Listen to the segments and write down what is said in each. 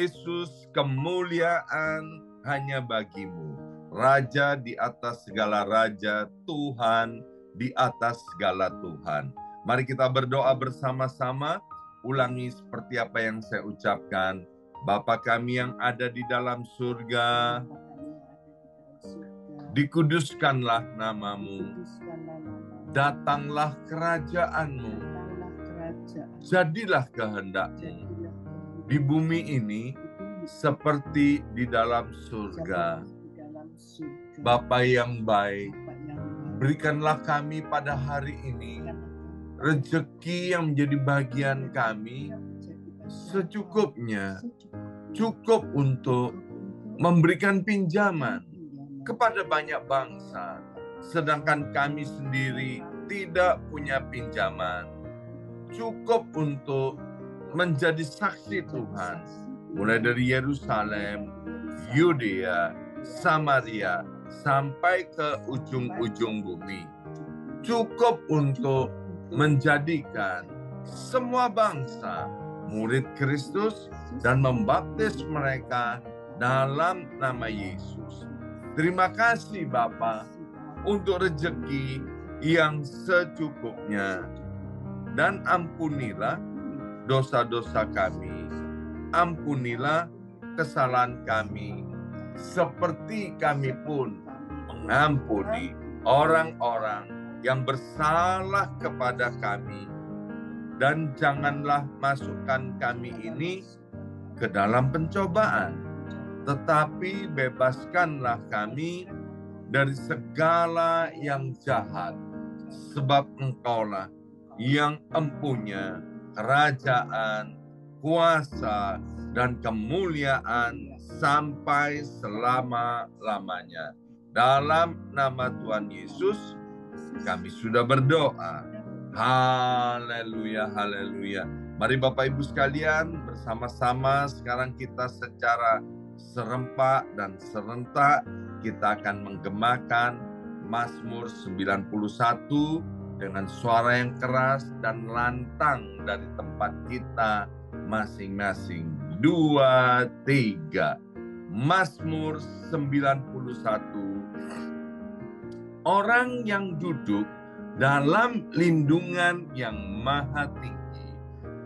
Yesus, kemuliaan hanya bagimu. Raja di atas segala raja, Tuhan di atas segala Tuhan. Mari kita berdoa bersama-sama. Ulangi seperti apa yang saya ucapkan. Bapa kami yang ada di dalam surga, dikuduskanlah namamu. Datanglah kerajaanmu. Jadilah kehendakmu di bumi ini seperti di dalam surga. Bapa yang baik, berikanlah kami pada hari ini rezeki yang menjadi bagian kami secukupnya, cukup untuk memberikan pinjaman kepada banyak bangsa, sedangkan kami sendiri tidak punya pinjaman. Cukup untuk menjadi saksi Tuhan, mulai dari Yerusalem, Yudea, Samaria, sampai ke ujung-ujung bumi. Cukup untuk menjadikan semua bangsa murid Kristus dan membaptis mereka dalam nama Yesus. Terima kasih Bapa untuk rezeki yang secukupnya. Dan ampunilah dosa-dosa kami, ampunilah kesalahan kami, seperti kami pun mengampuni orang-orang yang bersalah kepada kami. Dan janganlah masukkan kami ini ke dalam pencobaan, tetapi bebaskanlah kami dari segala yang jahat, sebab Engkaulah yang empunya kerajaan, kuasa, dan kemuliaan sampai selama-lamanya. Dalam nama Tuhan Yesus, kami sudah berdoa. Haleluya, haleluya. Mari Bapak Ibu sekalian, bersama-sama sekarang kita secara serempak dan serentak, kita akan menggemakan Mazmur 91 dengan suara yang keras dan lantang dari tempat kita masing-masing. 2, 3. Mazmur 91. Orang yang duduk dalam lindungan yang maha tinggi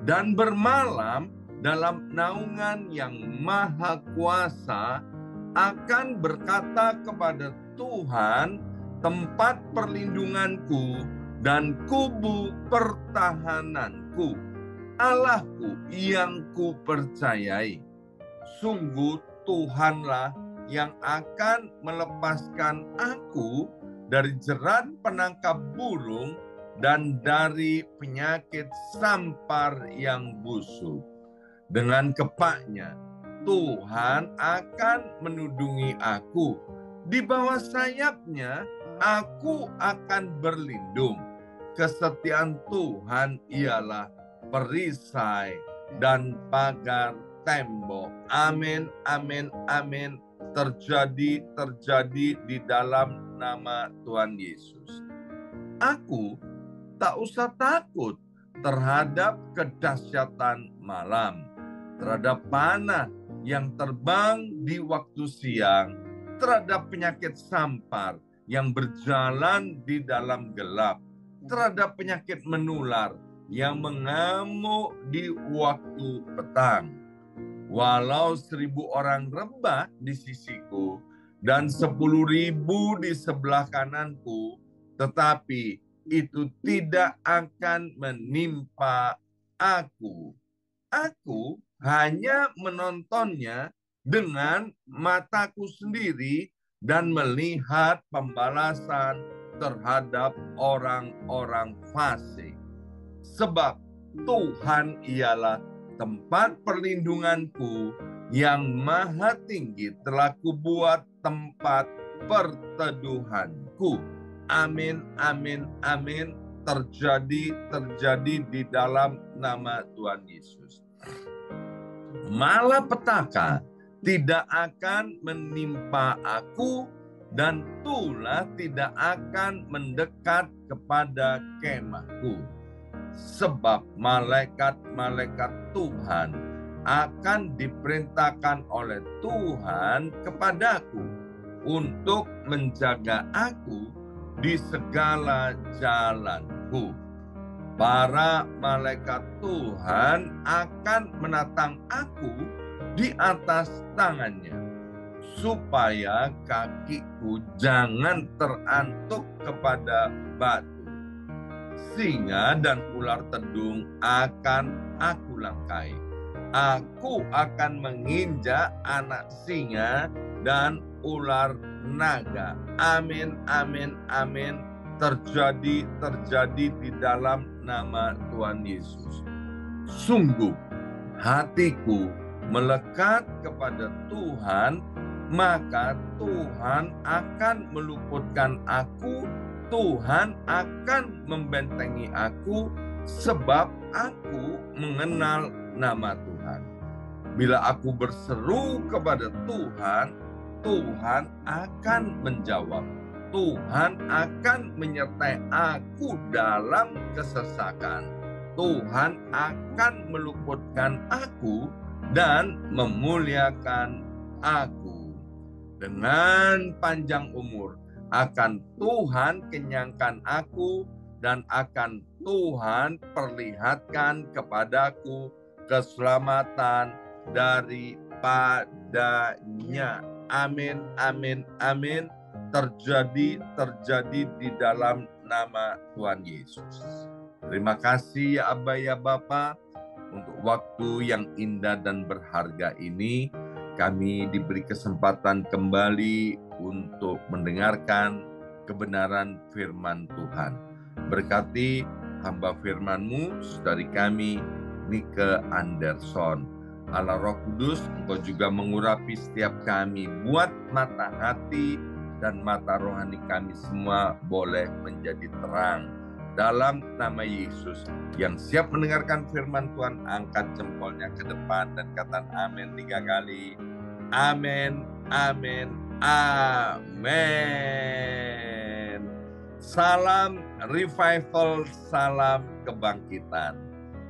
dan bermalam dalam naungan yang maha kuasa akan berkata kepada Tuhan, tempat perlindunganku dan kubu pertahananku, Allahku yang kupercayai. Sungguh Tuhanlah yang akan melepaskan aku dari jerat penangkap burung dan dari penyakit sampar yang busuk. Dengan kepaknya Tuhan akan menudungi aku. Di bawah sayapnya aku akan berlindung. Kesetiaan Tuhan ialah perisai dan pagar tembok. Amin, amin, amin. Terjadi di dalam nama Tuhan Yesus. Aku tak usah takut terhadap kedahsyatan malam, terhadap panah yang terbang di waktu siang, terhadap penyakit sampar yang berjalan di dalam gelap, terhadap penyakit menular yang mengamuk di waktu petang. Walau 1.000 orang rebah di sisiku dan 10.000 di sebelah kananku, tetapi itu tidak akan menimpa aku. Aku hanya menontonnya dengan mataku sendiri dan melihat pembalasan terhadap orang-orang fasik. Sebab Tuhan ialah tempat perlindunganku, yang maha tinggi telah kubuat tempat perteduhanku. Amin, amin, amin. Terjadi di dalam nama Tuhan Yesus. Malapetaka tidak akan menimpa aku, dan tulah tidak akan mendekat kepada kemahku. Sebab malaikat-malaikat Tuhan akan diperintahkan oleh Tuhan kepadaku untuk menjaga aku di segala jalanku. Para malaikat Tuhan akan menatang aku di atas tangannya, supaya kakiku jangan terantuk kepada batu. Singa dan ular tedung akan aku langkai. Aku akan menginjak anak singa dan ular naga. Amin, amin, amin. Terjadi di dalam nama Tuhan Yesus. Sungguh hatiku melekat kepada Tuhan, maka Tuhan akan meluputkan aku, Tuhan akan membentengi aku, sebab aku mengenal nama Tuhan. Bila aku berseru kepada Tuhan, Tuhan akan menjawab. Tuhan akan menyertai aku dalam kesesakan. Tuhan akan meluputkan aku dan memuliakan aku. Dengan panjang umur akan Tuhan kenyangkan aku, dan akan Tuhan perlihatkan kepadaku keselamatan daripadanya. Amin, amin, amin. Terjadi di dalam nama Tuhan Yesus. Terima kasih ya Aba ya Bapa untuk waktu yang indah dan berharga ini. Kami diberi kesempatan kembali untuk mendengarkan kebenaran firman Tuhan. Berkati hamba firman-Mu, saudari kami, Nike Anderson. Allah Roh Kudus, Engkau juga mengurapi setiap kami, buat mata hati dan mata rohani kami semua boleh menjadi terang. Dalam nama Yesus, yang siap mendengarkan firman Tuhan, angkat jempolnya ke depan dan katakan amin 3 kali. Amin, amin, amin. Salam revival, salam kebangkitan.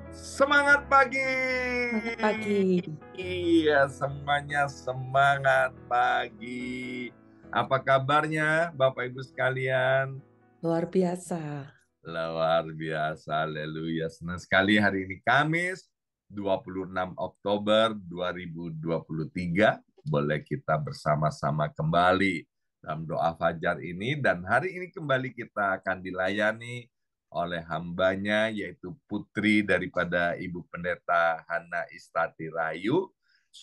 Semangat pagi. Semangat pagi. Iya, semuanya semangat pagi. Apa kabarnya Bapak Ibu sekalian? Luar biasa. Luar biasa, haleluya. Senang sekali hari ini Kamis 26 Oktober 2023. Boleh kita bersama-sama kembali dalam doa fajar ini. Dan hari ini kembali kita akan dilayani oleh hambanya, yaitu putri daripada Ibu Pendeta Hana Istati Rayu,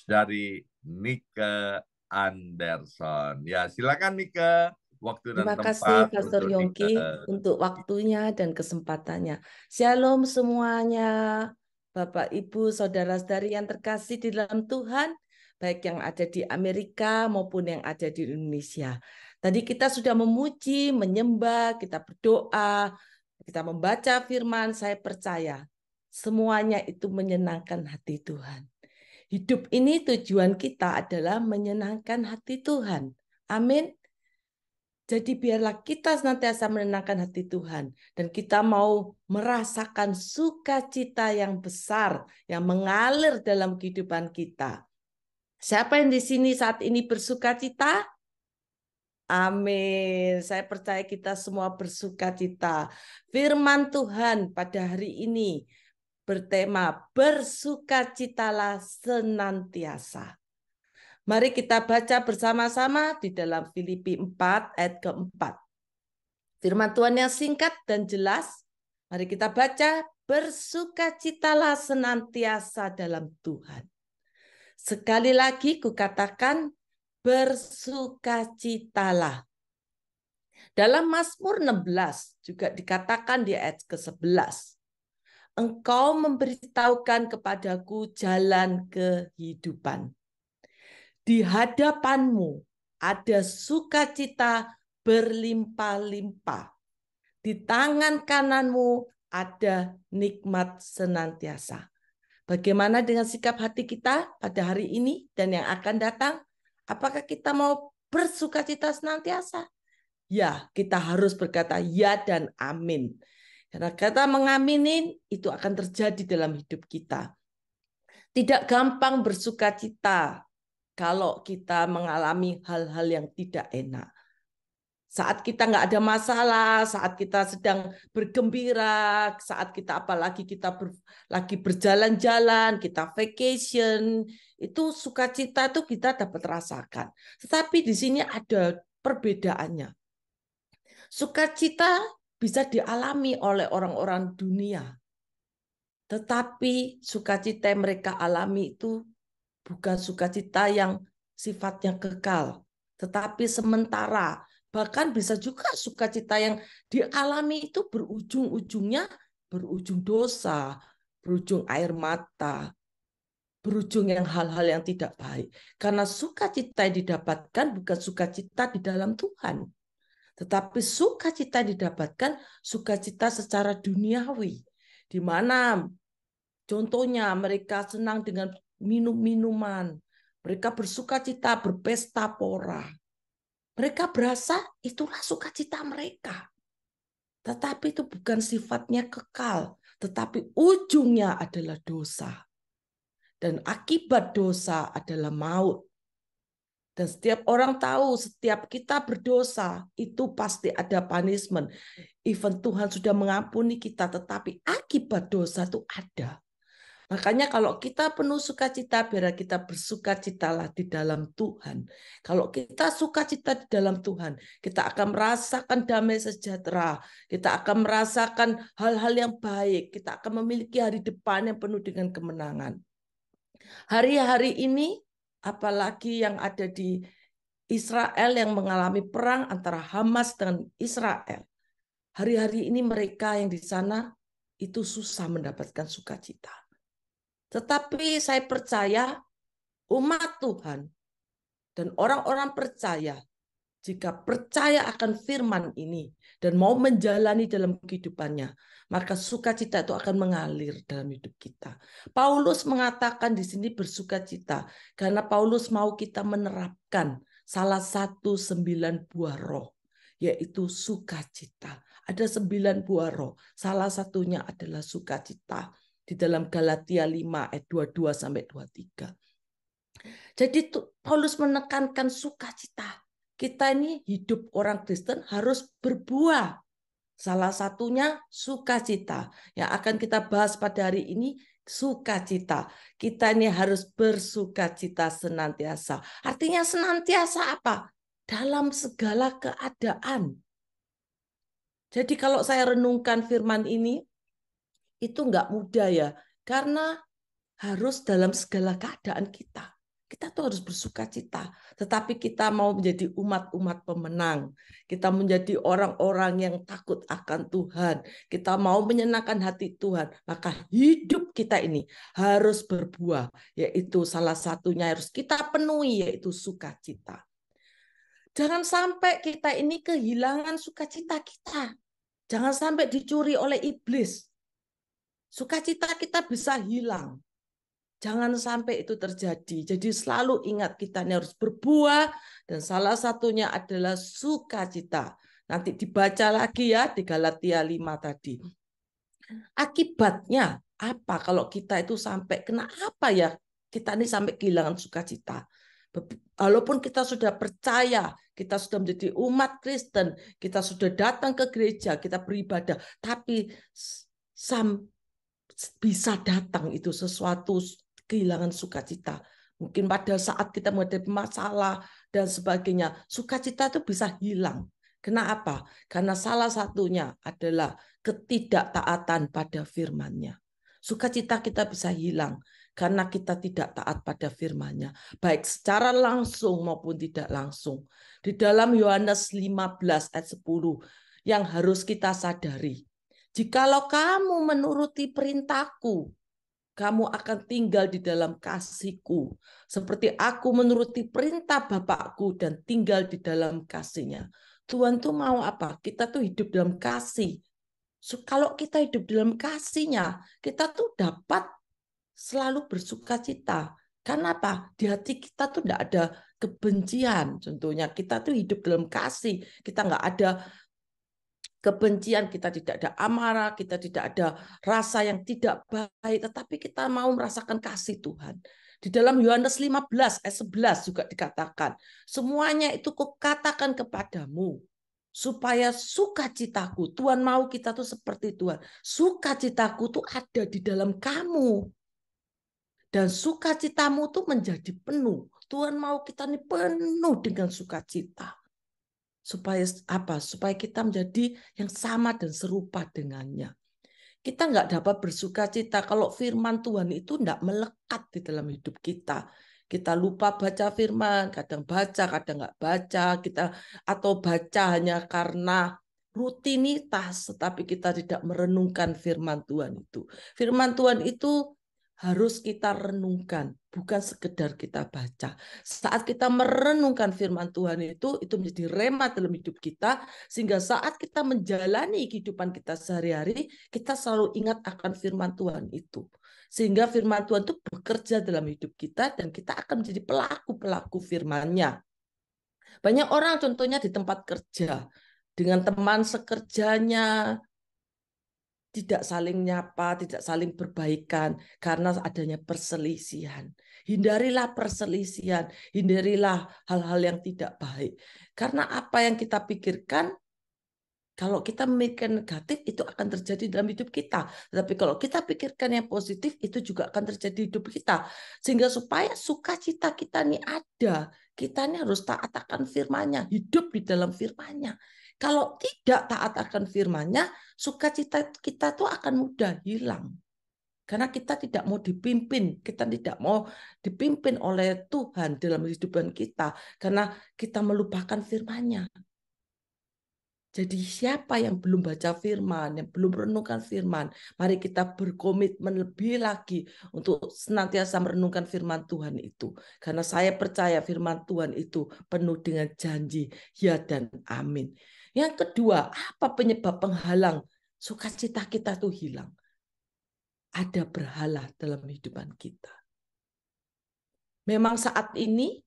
dari Nike Anderson. Ya, silakan Nike. Waktu dan Terima tempat kasih Pastor untuk Yongki untuk waktunya dan kesempatannya. Shalom semuanya, Bapak, Ibu, Saudara-saudari yang terkasih di dalam Tuhan, baik yang ada di Amerika maupun yang ada di Indonesia. Tadi kita sudah memuji, menyembah, kita berdoa, kita membaca firman, saya percaya semuanya itu menyenangkan hati Tuhan. Hidup ini tujuan kita adalah menyenangkan hati Tuhan. Amin. Jadi biarlah kita senantiasa menenangkan hati Tuhan. Dan kita mau merasakan sukacita yang besar yang mengalir dalam kehidupan kita. Siapa yang di sini saat ini bersukacita? Amin. Saya percaya kita semua bersukacita. Firman Tuhan pada hari ini bertema bersukacitalah senantiasa. Mari kita baca bersama-sama di dalam Filipi 4 ayat keempat. Firman Tuhan yang singkat dan jelas. Mari kita baca, bersukacitalah senantiasa dalam Tuhan. Sekali lagi kukatakan, bersukacitalah. Dalam Mazmur 16 juga dikatakan di ayat ke-11. Engkau memberitahukan kepadaku jalan kehidupan. Di hadapanmu ada sukacita berlimpah-limpah. Di tangan kananmu ada nikmat senantiasa. Bagaimana dengan sikap hati kita pada hari ini dan yang akan datang? Apakah kita mau bersukacita senantiasa? Ya, kita harus berkata ya dan amin. Karena kata mengaminin itu akan terjadi dalam hidup kita. Tidak gampang bersukacita kalau kita mengalami hal-hal yang tidak enak. Saat kita nggak ada masalah, saat kita sedang bergembira, saat kita apalagi kita lagi berjalan-jalan, kita vacation, itu sukacita itu kita dapat rasakan. Tetapi di sini ada perbedaannya. Sukacita bisa dialami oleh orang-orang dunia, tetapi sukacita yang mereka alami itu bukan sukacita yang sifatnya kekal, tetapi sementara. Bahkan bisa juga sukacita yang dialami itu berujung-ujungnya berujung dosa, berujung air mata, berujung yang hal-hal yang tidak baik. Karena sukacita yang didapatkan bukan sukacita di dalam Tuhan, tetapi sukacita yang didapatkan sukacita secara duniawi, di mana contohnya mereka senang dengan minum-minuman, mereka bersukacita berpesta pora. Mereka berasa itulah sukacita mereka. Tetapi itu bukan sifatnya kekal, tetapi ujungnya adalah dosa. Dan akibat dosa adalah maut. Dan setiap orang tahu, setiap kita berdosa, itu pasti ada punishment. Even Tuhan sudah mengampuni kita, tetapi akibat dosa itu ada. Makanya kalau kita penuh sukacita, biar kita bersukacitalah di dalam Tuhan. Kalau kita sukacita di dalam Tuhan, kita akan merasakan damai sejahtera. Kita akan merasakan hal-hal yang baik. Kita akan memiliki hari depan yang penuh dengan kemenangan. Hari-hari ini, apalagi yang ada di Israel yang mengalami perang antara Hamas dengan Israel. Hari-hari ini mereka yang di sana itu susah mendapatkan sukacita. Tetapi saya percaya umat Tuhan dan orang-orang percaya, jika percaya akan firman ini dan mau menjalani dalam kehidupannya, maka sukacita itu akan mengalir dalam hidup kita. Paulus mengatakan di sini bersukacita karena Paulus mau kita menerapkan salah satu 9 buah roh, yaitu sukacita. Ada 9 buah roh, salah satunya adalah sukacita. Di dalam Galatia 5 ayat 22 sampai 23. Jadi Paulus menekankan sukacita. Kita ini hidup orang Kristen harus berbuah. Salah satunya sukacita. Yang akan kita bahas pada hari ini sukacita. Kita ini harus bersukacita senantiasa. Artinya senantiasa apa? Dalam segala keadaan. Jadi kalau saya renungkan firman ini, itu nggak mudah ya, karena harus dalam segala keadaan kita. Kita tuh harus bersukacita. Tetapi kita mau menjadi umat-umat pemenang. Kita menjadi orang-orang yang takut akan Tuhan. Kita mau menyenangkan hati Tuhan. Maka hidup kita ini harus berbuah. Yaitu salah satunya harus kita penuhi, yaitu sukacita. Jangan sampai kita ini kehilangan sukacita kita. Jangan sampai dicuri oleh iblis. Sukacita kita bisa hilang. Jangan sampai itu terjadi. Jadi selalu ingat kita ini harus berbuah dan salah satunya adalah sukacita. Nanti dibaca lagi ya di Galatia 5 tadi. Akibatnya apa kalau kita itu sampai kena apa ya? Kita ini sampai kehilangan sukacita. Walaupun kita sudah percaya, kita sudah menjadi umat Kristen, kita sudah datang ke gereja, kita beribadah, tapi bisa datang itu sesuatu kehilangan sukacita. Mungkin pada saat kita menghadapi masalah dan sebagainya, sukacita itu bisa hilang. Kenapa? Karena salah satunya adalah ketidaktaatan pada firman-Nya. Sukacita kita bisa hilang karena kita tidak taat pada firman-Nya, baik secara langsung maupun tidak langsung. Di dalam Yohanes 15 ayat 10 yang harus kita sadari, jikalau kamu menuruti perintahku, kamu akan tinggal di dalam kasih-Ku. Seperti aku menuruti perintah Bapakku dan tinggal di dalam kasih-Nya. Tuhan tuh mau apa? Kita tuh hidup dalam kasih. Kalau kita hidup dalam kasih-Nya, kita tuh dapat selalu bersukacita. Karena apa? Di hati kita tuh tidak ada kebencian. Contohnya kita tuh hidup dalam kasih. Kita nggak ada kebencian, kita tidak ada amarah, kita tidak ada rasa yang tidak baik, tetapi kita mau merasakan kasih Tuhan. Di dalam Yohanes 15 ayat 11 juga dikatakan, semuanya itu kukatakan kepadamu, supaya sukacitaku, Tuhan mau kita tuh seperti Tuhan, sukacitaku tuh ada di dalam kamu. Dan sukacitamu tuh menjadi penuh. Tuhan mau kita ini penuh dengan sukacita. Supaya apa? Supaya kita menjadi yang sama dan serupa dengannya. Kita nggak dapat bersukacita kalau firman Tuhan itu nggak melekat di dalam hidup kita. Kita lupa baca firman, kadang baca, kadang nggak baca, atau baca hanya karena rutinitas, tetapi kita tidak merenungkan firman Tuhan itu. Firman Tuhan itu harus kita renungkan, bukan sekedar kita baca. Saat kita merenungkan firman Tuhan itu menjadi rema dalam hidup kita, sehingga saat kita menjalani kehidupan kita sehari-hari, kita selalu ingat akan firman Tuhan itu. Sehingga firman Tuhan itu bekerja dalam hidup kita, dan kita akan menjadi pelaku-pelaku firman-Nya. Banyak orang contohnya di tempat kerja, dengan teman sekerjanya, tidak saling nyapa, tidak saling berbaikan karena adanya perselisihan. Hindarilah perselisihan, hindarilah hal-hal yang tidak baik. Karena apa yang kita pikirkan, kalau kita memikirkan negatif, itu akan terjadi dalam hidup kita. Tetapi kalau kita pikirkan yang positif, itu juga akan terjadi di hidup kita. Sehingga supaya sukacita kita ini ada, kita ini harus taat akan firman-Nya, hidup di dalam firman-Nya. Kalau tidak taat akan firman-Nya, sukacita kita tuh akan mudah hilang. Karena kita tidak mau dipimpin, kita tidak mau dipimpin oleh Tuhan dalam kehidupan kita. Karena kita melupakan firman-Nya. Jadi siapa yang belum baca firman, yang belum renungkan firman, mari kita berkomitmen lebih lagi untuk senantiasa merenungkan firman Tuhan itu. Karena saya percaya firman Tuhan itu penuh dengan janji, ya dan amin. Yang kedua, apa penyebab penghalang sukacita kita tuh hilang? Ada berhala dalam kehidupan kita. Memang saat ini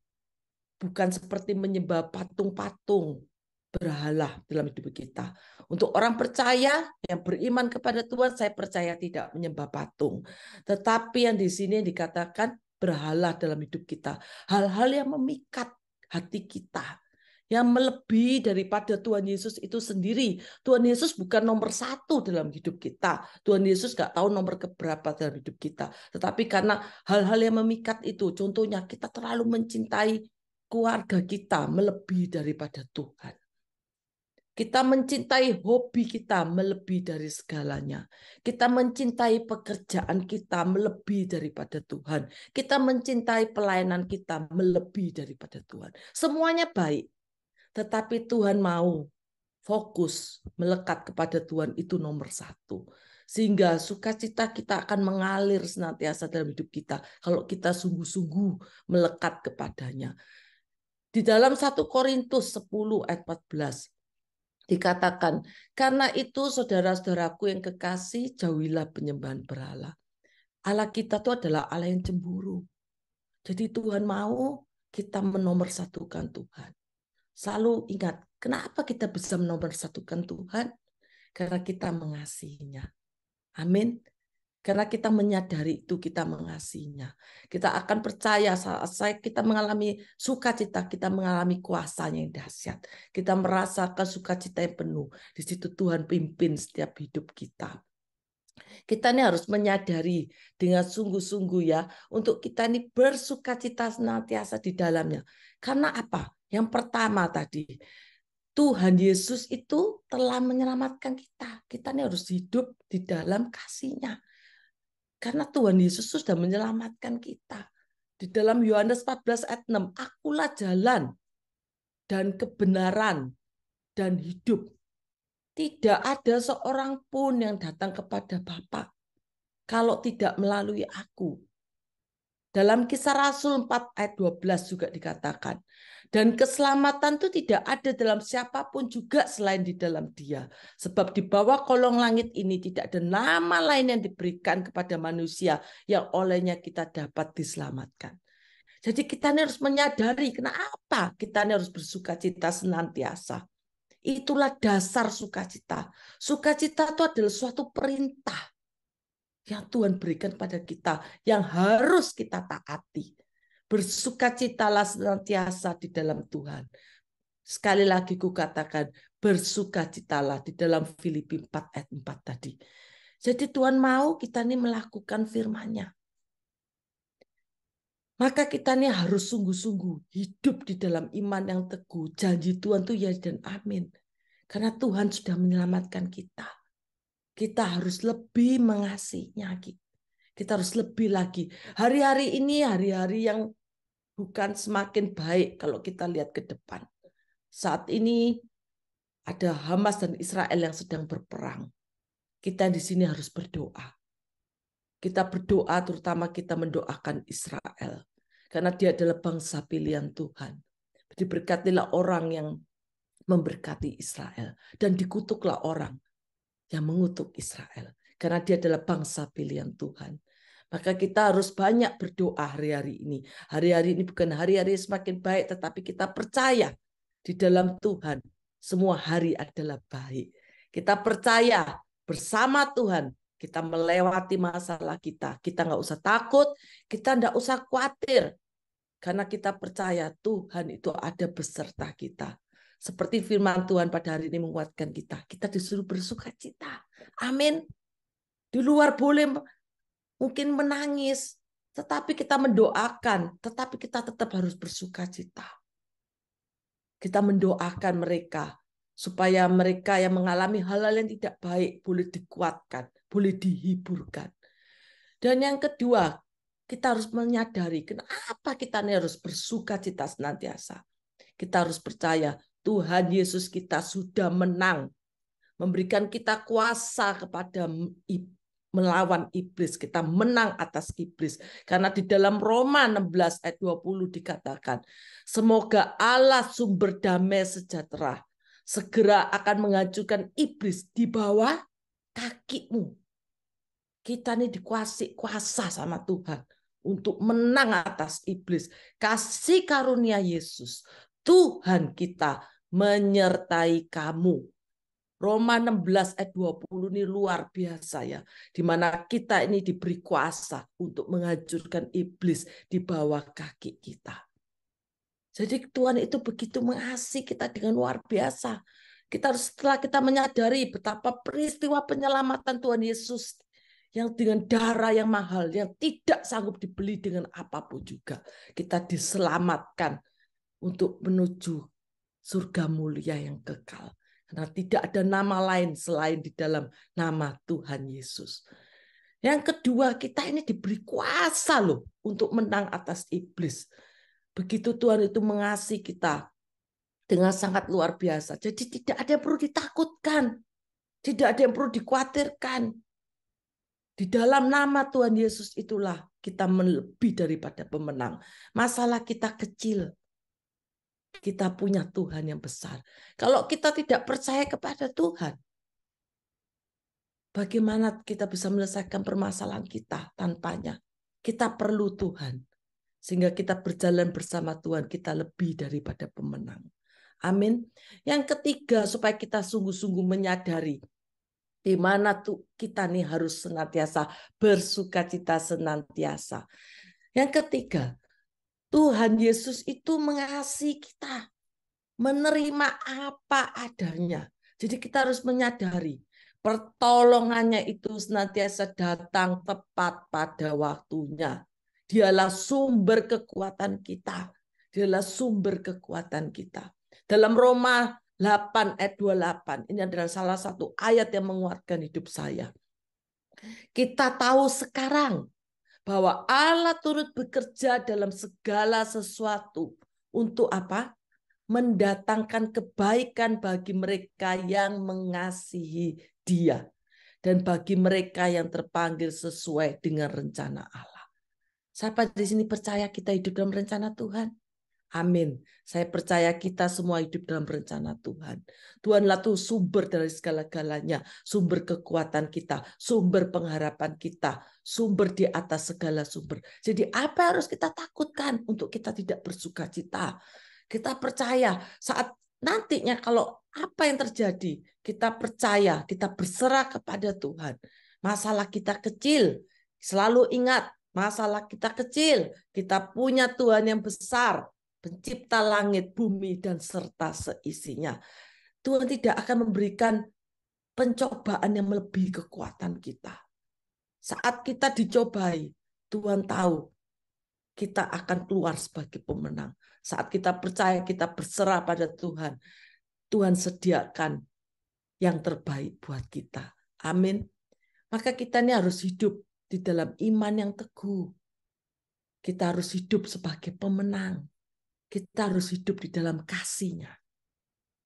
bukan seperti menyembah patung-patung, berhala dalam hidup kita. Untuk orang percaya yang beriman kepada Tuhan, saya percaya tidak menyembah patung. Tetapi yang di sini dikatakan berhala dalam hidup kita. Hal-hal yang memikat hati kita, yang melebihi daripada Tuhan Yesus itu sendiri. Tuhan Yesus bukan nomor satu dalam hidup kita. Tuhan Yesus nggak tahu nomor keberapa dalam hidup kita. Tetapi karena hal-hal yang memikat itu, contohnya kita terlalu mencintai keluarga kita melebihi daripada Tuhan. Kita mencintai hobi kita melebihi dari segalanya. Kita mencintai pekerjaan kita melebihi daripada Tuhan. Kita mencintai pelayanan kita melebihi daripada Tuhan. Semuanya baik. Tetapi Tuhan mau fokus melekat kepada Tuhan itu nomor satu. Sehingga sukacita kita akan mengalir senantiasa dalam hidup kita. Kalau kita sungguh-sungguh melekat kepadanya. Di dalam 1 Korintus 10 ayat 14. Dikatakan, karena itu saudara-saudaraku yang kekasih, jauhilah penyembahan berhala. Allah kita itu adalah Allah yang cemburu. Jadi Tuhan mau kita menomorsatukan Tuhan. Selalu ingat, kenapa kita bisa menomorsatukan Tuhan? Karena kita mengasihinya. Amin. Karena kita menyadari itu, kita mengasihinya. Kita akan percaya saat kita mengalami sukacita, kita mengalami kuasanya yang dahsyat. Kita merasakan sukacita yang penuh. Di situ Tuhan pimpin setiap hidup kita. Kita ini harus menyadari dengan sungguh-sungguh ya, untuk kita ini bersukacita senantiasa di dalamnya. Karena apa? Yang pertama tadi, Tuhan Yesus itu telah menyelamatkan kita. Kita ini harus hidup di dalam kasih-Nya. Karena Tuhan Yesus sudah menyelamatkan kita. Di dalam Yohanes 14 ayat 6, akulah jalan dan kebenaran dan hidup. Tidak ada seorang pun yang datang kepada Bapa kalau tidak melalui aku. Dalam Kisah Rasul 4 ayat 12 juga dikatakan. Dan keselamatan itu tidak ada dalam siapapun juga selain di dalam Dia. Sebab di bawah kolong langit ini tidak ada nama lain yang diberikan kepada manusia yang olehnya kita dapat diselamatkan. Jadi kita harus menyadari kenapa kita harus bersukacita senantiasa. Itulah dasar sukacita. Sukacita itu adalah suatu perintah yang Tuhan berikan pada kita, yang harus kita taati. Bersukacitalah senantiasa di dalam Tuhan. Sekali lagi kukatakan, bersukacitalah di dalam Filipi 4 ayat 4 tadi. Jadi Tuhan mau kita ini melakukan firman-Nya. Maka kita ini harus sungguh-sungguh hidup di dalam iman yang teguh. Janji Tuhan itu ya dan amin. Karena Tuhan sudah menyelamatkan kita. Kita harus lebih mengasihinya. Kita harus lebih lagi. Hari-hari ini hari-hari yang bukan semakin baik kalau kita lihat ke depan. Saat ini ada Hamas dan Israel yang sedang berperang. Kita di sini harus berdoa. Kita berdoa, terutama kita mendoakan Israel. Karena dia adalah bangsa pilihan Tuhan. Diberkatilah orang yang memberkati Israel. Dan dikutuklah orang yang mengutuk Israel. Karena dia adalah bangsa pilihan Tuhan. Maka kita harus banyak berdoa hari-hari ini. Hari-hari ini bukan hari-hari semakin baik, tetapi kita percaya di dalam Tuhan. Semua hari adalah baik. Kita percaya bersama Tuhan. Kita melewati masalah kita. Kita nggak usah takut, kita nggak usah khawatir. Karena kita percaya Tuhan itu ada beserta kita. Seperti firman Tuhan pada hari ini menguatkan kita. Kita disuruh bersukacita. Amin. Di luar boleh mungkin menangis. Tetapi kita mendoakan. Tetapi kita tetap harus bersukacita. Kita mendoakan mereka. Supaya mereka yang mengalami hal-hal yang tidak baik boleh dikuatkan. Boleh dihiburkan. Dan yang kedua, kita harus menyadari kenapa kita ini harus bersukacita senantiasa. Kita harus percaya Tuhan Yesus kita sudah menang. Memberikan kita kuasa kepada melawan iblis. Kita menang atas iblis. Karena di dalam Roma 16 ayat 20 dikatakan, semoga Allah sumber damai sejahtera segera akan menghancurkan iblis di bawah kakimu. Kita ini dikuasai kuasa sama Tuhan untuk menang atas iblis. Kasih karunia Yesus, Tuhan kita menyertai kamu. Roma 16 ayat 20 ini luar biasa ya. Di mana kita ini diberi kuasa untuk menghancurkan iblis di bawah kaki kita. Jadi Tuhan itu begitu mengasihi kita dengan luar biasa. Setelah kita menyadari betapa peristiwa penyelamatan Tuhan Yesus yang dengan darah yang mahal, yang tidak sanggup dibeli dengan apapun juga. Kita diselamatkan untuk menuju surga mulia yang kekal. Karena tidak ada nama lain selain di dalam nama Tuhan Yesus. Yang kedua, kita ini diberi kuasa loh untuk menang atas iblis. Begitu Tuhan itu mengasihi kita dengan sangat luar biasa. Jadi tidak ada yang perlu ditakutkan. Tidak ada yang perlu dikhawatirkan. Di dalam nama Tuhan Yesus itulah kita lebih daripada pemenang. Masalah kita kecil. Kita punya Tuhan yang besar. Kalau kita tidak percaya kepada Tuhan, bagaimana kita bisa menyelesaikan permasalahan kita tanpanya? Kita perlu Tuhan. Sehingga kita berjalan bersama Tuhan, kita lebih daripada pemenang. Amin. Yang ketiga, supaya kita sungguh-sungguh menyadari di mana tuh kita nih harus senantiasa bersukacita senantiasa. Yang ketiga, Tuhan Yesus itu mengasihi kita, menerima apa adanya. Jadi kita harus menyadari pertolongannya itu senantiasa datang tepat pada waktunya. Dialah sumber kekuatan kita. Dialah sumber kekuatan kita. Dalam Roma 8 ayat 28. Ini adalah salah satu ayat yang menguatkan hidup saya. Kita tahu sekarang bahwa Allah turut bekerja dalam segala sesuatu. Untuk apa? Mendatangkan kebaikan bagi mereka yang mengasihi Dia. Dan bagi mereka yang terpanggil sesuai dengan rencana Allah. Siapa di sini percaya kita hidup dalam rencana Tuhan? Amin. Saya percaya kita semua hidup dalam rencana Tuhan. Tuhanlah tuh sumber dari segala-galanya. Sumber kekuatan kita. Sumber pengharapan kita. Sumber di atas segala sumber. Jadi apa harus kita takutkan untuk kita tidak bersukacita? Kita percaya saat nantinya kalau apa yang terjadi? Kita percaya, kita berserah kepada Tuhan. Masalah kita kecil, selalu ingat masalah kita kecil. Kita punya Tuhan yang besar, pencipta langit, bumi, dan serta seisinya. Tuhan tidak akan memberikan pencobaan yang melebihi kekuatan kita. Saat kita dicobai, Tuhan tahu kita akan keluar sebagai pemenang. Saat kita percaya, kita berserah pada Tuhan, Tuhan sediakan yang terbaik buat kita. Amin. Maka kita ini harus hidup di dalam iman yang teguh. Kita harus hidup sebagai pemenang. Kita harus hidup di dalam kasih-Nya.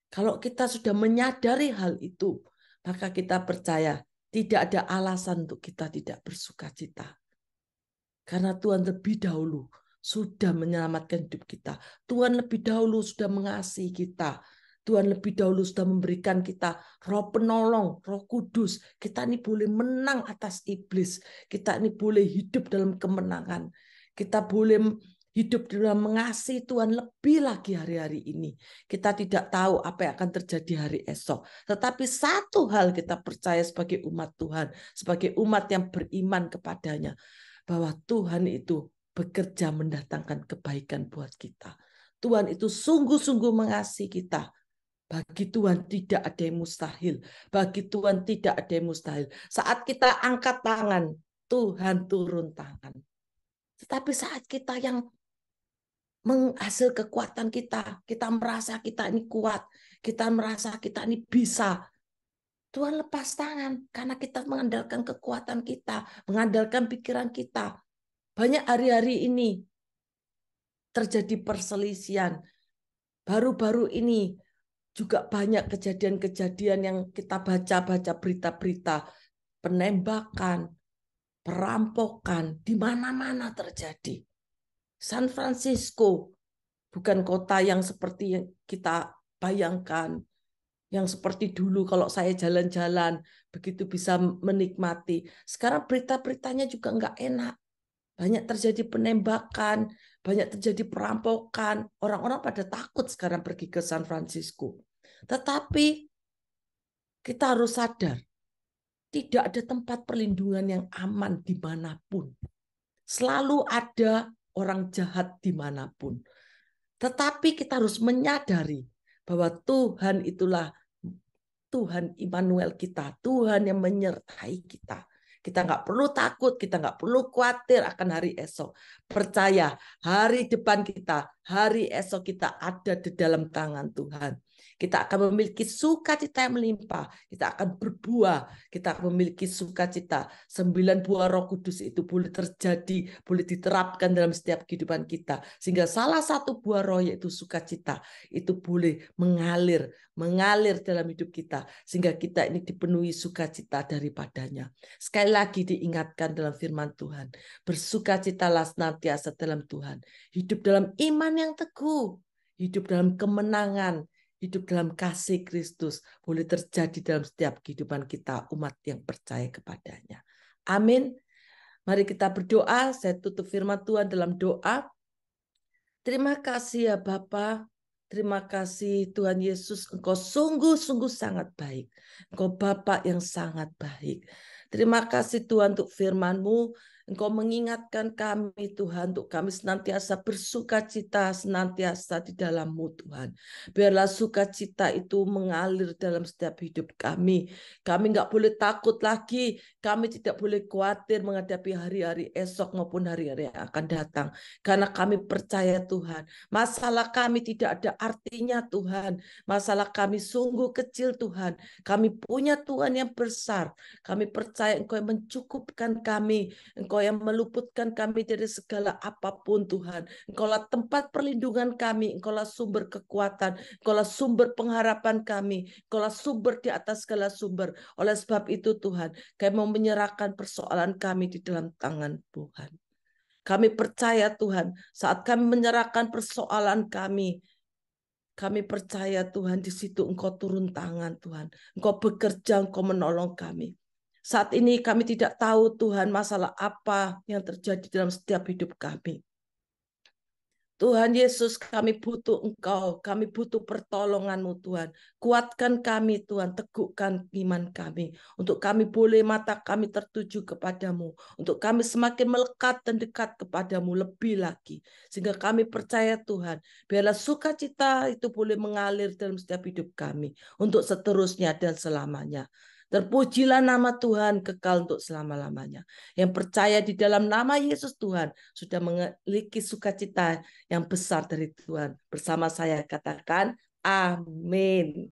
Kalau kita sudah menyadari hal itu, maka kita percaya tidak ada alasan untuk kita tidak bersuka cita. Karena Tuhan lebih dahulu sudah menyelamatkan hidup kita. Tuhan lebih dahulu sudah mengasihi kita. Tuhan lebih dahulu sudah memberikan kita Roh penolong, Roh Kudus. Kita ini boleh menang atas iblis. Kita ini boleh hidup dalam kemenangan. Kita boleh hidup dalam mengasihi Tuhan lebih lagi hari-hari ini. Kita tidak tahu apa yang akan terjadi hari esok. Tetapi satu hal kita percaya sebagai umat Tuhan, sebagai umat yang beriman kepadanya, bahwa Tuhan itu bekerja mendatangkan kebaikan buat kita. Tuhan itu sungguh-sungguh mengasihi kita. Bagi Tuhan tidak ada yang mustahil. Bagi Tuhan tidak ada yang mustahil. Saat kita angkat tangan, Tuhan turun tangan. Tetapi saat kita yang menghasil kekuatan kita, kita merasa kita ini kuat, kita merasa kita ini bisa, Tuhan lepas tangan karena kita mengandalkan kekuatan kita, mengandalkan pikiran kita. Banyak hari-hari ini terjadi perselisihan. Baru-baru ini juga banyak kejadian-kejadian yang kita baca-baca berita-berita, penembakan, perampokan, di mana-mana terjadi. San Francisco bukan kota yang seperti yang kita bayangkan, yang seperti dulu kalau saya jalan-jalan begitu bisa menikmati. Sekarang berita-beritanya juga nggak enak. Banyak terjadi penembakan, banyak terjadi perampokan. Orang-orang pada takut sekarang pergi ke San Francisco. Tetapi kita harus sadar, tidak ada tempat perlindungan yang aman dimanapun. Selalu ada orang jahat dimanapun. Tetapi kita harus menyadari bahwa Tuhan itulah Tuhan Immanuel kita, Tuhan yang menyertai kita. Kita nggak perlu takut, kita nggak perlu khawatir akan hari esok. Percaya, hari depan kita, hari esok kita ada di dalam tangan Tuhan. Kita akan memiliki sukacita yang melimpah. Kita akan berbuah. Kita akan memiliki sukacita. 9 buah Roh Kudus itu boleh terjadi, boleh diterapkan dalam setiap kehidupan kita. Sehingga salah satu buah roh yaitu sukacita itu boleh mengalir dalam hidup kita. Sehingga kita ini dipenuhi sukacita daripadanya. Sekali lagi diingatkan dalam firman Tuhan. Bersukacitalah senantiasa dalam Tuhan. Hidup dalam iman yang teguh. Hidup dalam kemenangan. Hidup dalam kasih Kristus boleh terjadi dalam setiap kehidupan kita umat yang percaya kepadanya. Amin. Mari kita berdoa. Saya tutup firman Tuhan dalam doa. Terima kasih ya Bapa. Terima kasih Tuhan Yesus. Engkau sungguh-sungguh sangat baik. Engkau Bapa yang sangat baik. Terima kasih Tuhan untuk firman-Mu. Engkau mengingatkan kami Tuhan untuk kami senantiasa bersukacita senantiasa di dalam-Mu Tuhan. Biarlah sukacita itu mengalir dalam setiap hidup kami. Kami nggak boleh takut lagi. Kami tidak boleh khawatir menghadapi hari-hari esok maupun hari-hari yang akan datang. Karena kami percaya Tuhan. Masalah kami tidak ada artinya Tuhan. Masalah kami sungguh kecil Tuhan. Kami punya Tuhan yang besar. Kami percaya Engkau yang mencukupkan kami. Engkau yang meluputkan kami dari segala apapun Tuhan. Engkaulah tempat perlindungan kami. Engkaulah sumber kekuatan. Engkaulah sumber pengharapan kami. Engkaulah sumber di atas segala sumber. Oleh sebab itu Tuhan, kami mau menyerahkan persoalan kami di dalam tangan Tuhan. Kami percaya Tuhan, saat kami menyerahkan persoalan kami percaya Tuhan di situ Engkau turun tangan Tuhan. Engkau bekerja, Engkau menolong kami. Saat ini kami tidak tahu Tuhan masalah apa yang terjadi dalam setiap hidup kami. Tuhan Yesus, kami butuh Engkau, kami butuh pertolongan-Mu Tuhan. Kuatkan kami Tuhan, teguhkan iman kami, untuk kami boleh mata kami tertuju kepadamu, untuk kami semakin melekat dan dekat kepadamu lebih lagi. Sehingga kami percaya Tuhan, biarlah sukacita itu boleh mengalir dalam setiap hidup kami, untuk seterusnya dan selamanya. Terpujilah nama Tuhan kekal untuk selama-lamanya. Yang percaya di dalam nama Yesus Tuhan sudah memiliki sukacita yang besar dari Tuhan. Bersama saya katakan amin.